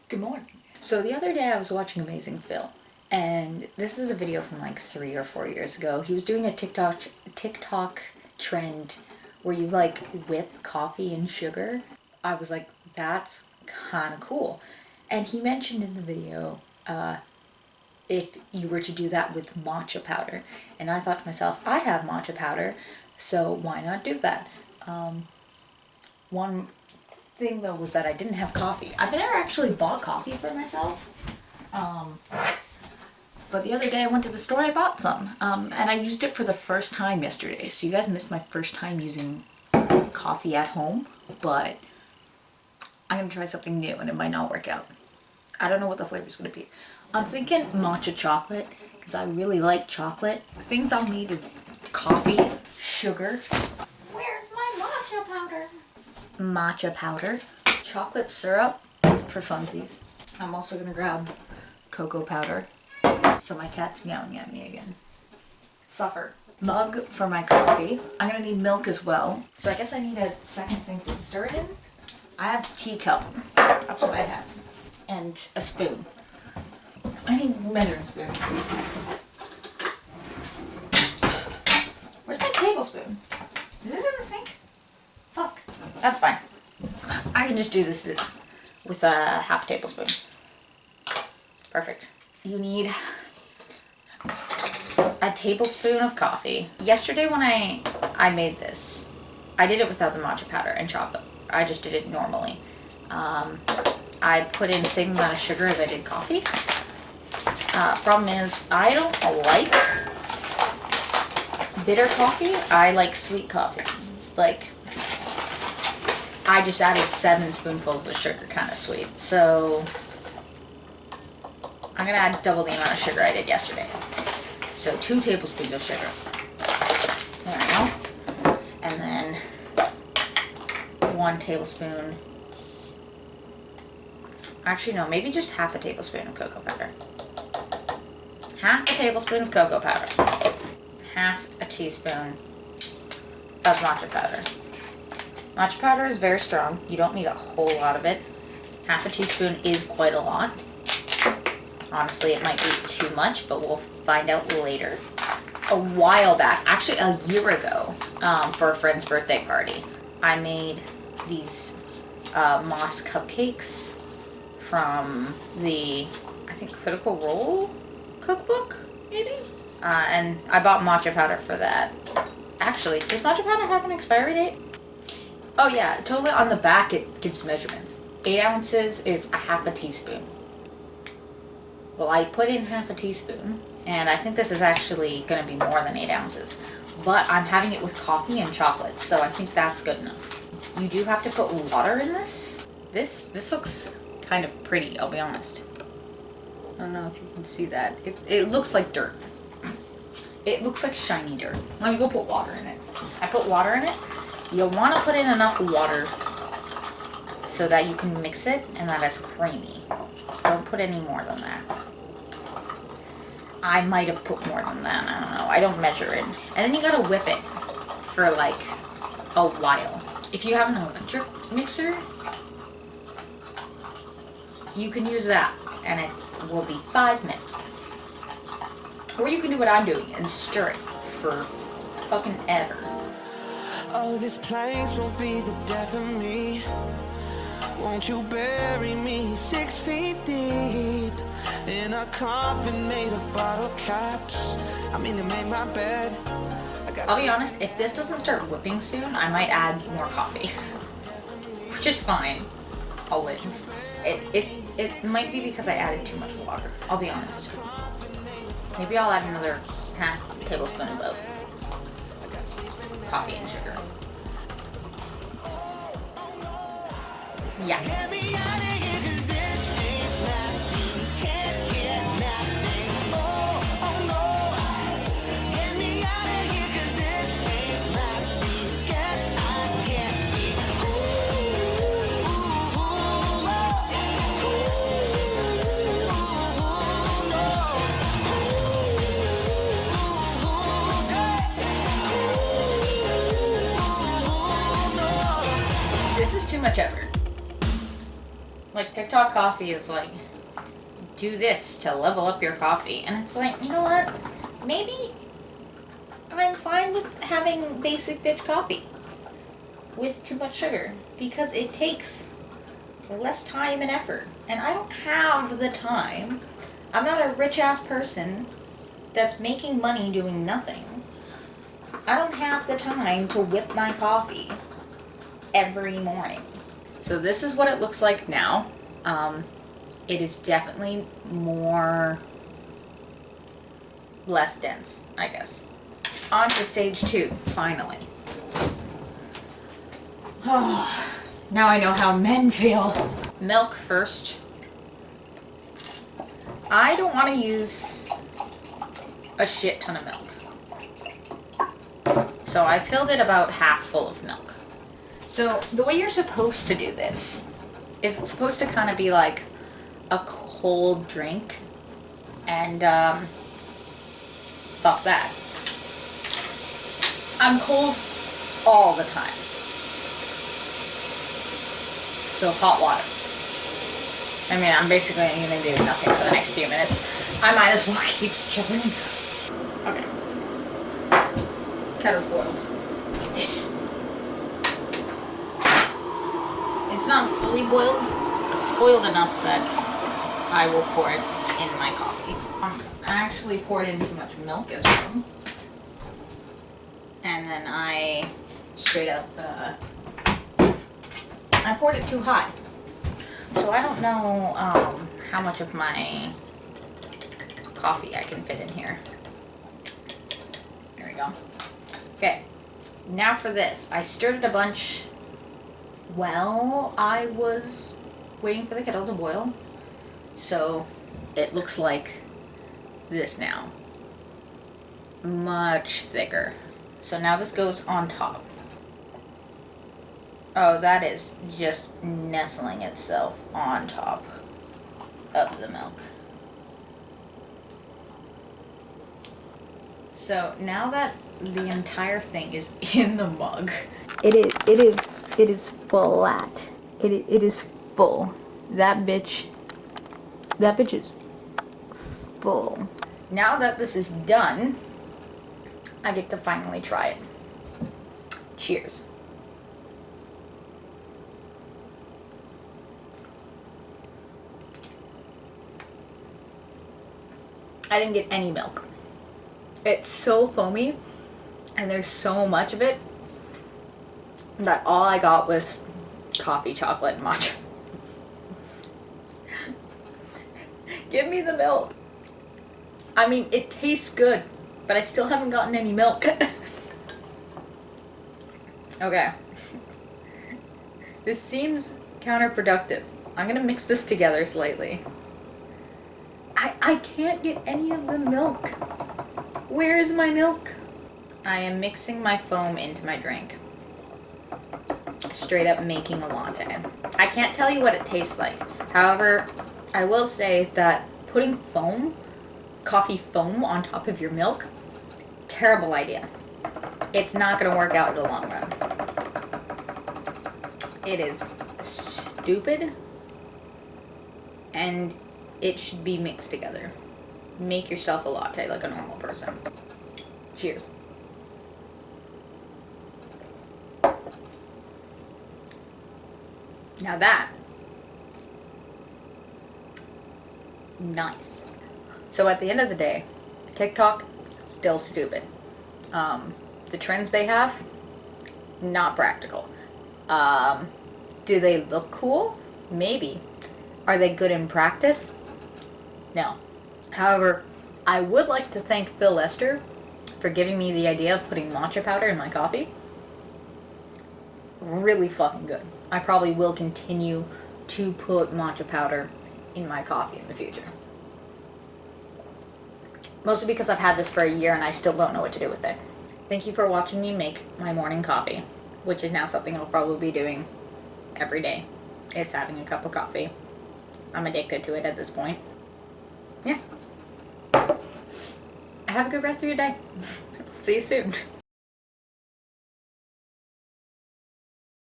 Good morning. So the other day I was watching Amazing Phil, and this is a video from like 3 or 4 years ago. He was doing a TikTok trend where you like whip coffee and sugar. I was like, that's kind of cool. And he mentioned in the video, if you were to do that with matcha powder. And I thought to myself, I have matcha powder, so why not do that? One thing though was that I didn't have coffee. I've never actually bought coffee for myself. But the other day I went to the store and I bought some. And I used it for the first time yesterday. So you guys missed my first time using coffee at home, but I'm gonna try something new and it might not work out. I don't know what the flavor is gonna be. I'm thinking matcha chocolate because I really like chocolate. Things I'll need is coffee, sugar. Where's my matcha powder? Matcha powder, chocolate syrup for funsies. I'm also gonna grab cocoa powder. So my cat's meowing at me again. Suffer. Mug for my coffee. I'm gonna need milk as well. So I guess I need a second thing to stir it in. I have a teacup. That's what I have. And a spoon. I need measuring spoons. Where's my tablespoon? Is it in the sink? Fuck. That's fine. I can just do this with a half tablespoon. Perfect. You need a tablespoon of coffee. Yesterday when I made this, I did it without the matcha powder and chocolate. I just did it normally. I put in the same amount of sugar as I did coffee. Problem is, I don't like bitter coffee. I like sweet coffee. Like, I just added 7 spoonfuls of sugar, kind of sweet. So I'm gonna add double the amount of sugar I did yesterday. So 2 tablespoons of sugar. There we go. And then 1 tablespoon. Actually, no, maybe just half a tablespoon of cocoa powder. Half a tablespoon of cocoa powder. Half a teaspoon of matcha powder. Matcha powder is very strong. You don't need a whole lot of it. Half a teaspoon is quite a lot. Honestly, it might be too much, but we'll find out later. A while back, actually a year ago, for a friend's birthday party, I made these moss cupcakes from the, I think, Critical Role cookbook, maybe? And I bought matcha powder for that. Actually, does matcha powder have an expiry date? Oh yeah, totally on the back it gives measurements. 8 ounces is a half a teaspoon. Well, I put in half a teaspoon, and I think this is actually going to be more than 8 ounces. But I'm having it with coffee and chocolate, so I think that's good enough. You do have to put water in this. This looks kind of pretty, I'll be honest. I don't know if you can see that. It looks like dirt. It looks like shiny dirt. Let me go put water in it. I put water in it. You'll want to put in enough water so that you can mix it and that it's creamy. Don't put any more than that. I might have put more than that. I don't know. I don't measure it. And then you gotta whip it for like a while. If you have an electric mixer, you can use that and it will be 5 minutes. Or you can do what I'm doing and stir it for fucking ever. Oh, this place won't be the death of me. Won't you bury me 6 feet deep in a coffin made of bottle caps? I mean, to make my bed. I'll be honest, if this doesn't start whipping soon, I might add more coffee. Which is fine. I'll live. It might be because I added too much water. I'll be honest. Maybe I'll add another half tablespoon of both. Coffee and sugar. Yeah. This is too much effort. Like, TikTok coffee is like, do this to level up your coffee. And it's like, you know what? Maybe I'm fine with having basic bitch coffee with too much sugar because it takes less time and effort. And I don't have the time. I'm not a rich ass person that's making money doing nothing. I don't have the time to whip my coffee every morning. So this is what it looks like now. It is definitely less dense, I guess. On to stage 2, finally. Oh, now I know how men feel. Milk first. I don't want to use a shit ton of milk. So I filled it about half full of milk. So the way you're supposed to do this is it's supposed to kind of be like a cold drink. And fuck that. I'm cold all the time. So hot water. I mean, I'm basically gonna do nothing for the next few minutes. I might as well keep chilling. Okay. Kettle's boiled. Ish. It's not fully boiled, but it's boiled enough that I will pour it in my coffee. I actually poured in too much milk as well. And then I straight up, I poured it too high. So I don't know how much of my coffee I can fit in here. There we go. Okay, now for this. I stirred it a bunch while I was waiting for the kettle to boil. So it looks like this now. Much thicker. So now this goes on top. Oh, that is just nestling itself on top of the milk. So now that the entire thing is in the mug, it is flat. It is full. That bitch is full. Now that this is done, I get to finally try it. Cheers. I didn't get any milk. It's so foamy and there's so much of it that all I got was coffee, chocolate, and matcha. Give me the milk. I mean, it tastes good, but I still haven't gotten any milk. Okay. This seems counterproductive. I'm gonna mix this together slightly. I can't get any of the milk. Where is my milk? I am mixing my foam into my drink. Straight up making a latte. I can't tell you what it tastes like. However, I will say that putting foam, coffee foam on top of your milk, terrible idea. It's not gonna work out in the long run. It is stupid and it should be mixed together. Make yourself a latte like a normal person. Cheers. Now that, nice. So at the end of the day, TikTok, still stupid. The trends they have, not practical. Do they look cool? Maybe. Are they good in practice? No. However, I would like to thank Phil Lester for giving me the idea of putting matcha powder in my coffee. Really fucking good. I probably will continue to put matcha powder in my coffee in the future. Mostly because I've had this for a year and I still don't know what to do with it. Thank you for watching me make my morning coffee, which is now something I'll probably be doing every day, is having a cup of coffee. I'm addicted to it at this point. Yeah. Have a good rest of your day. See you soon.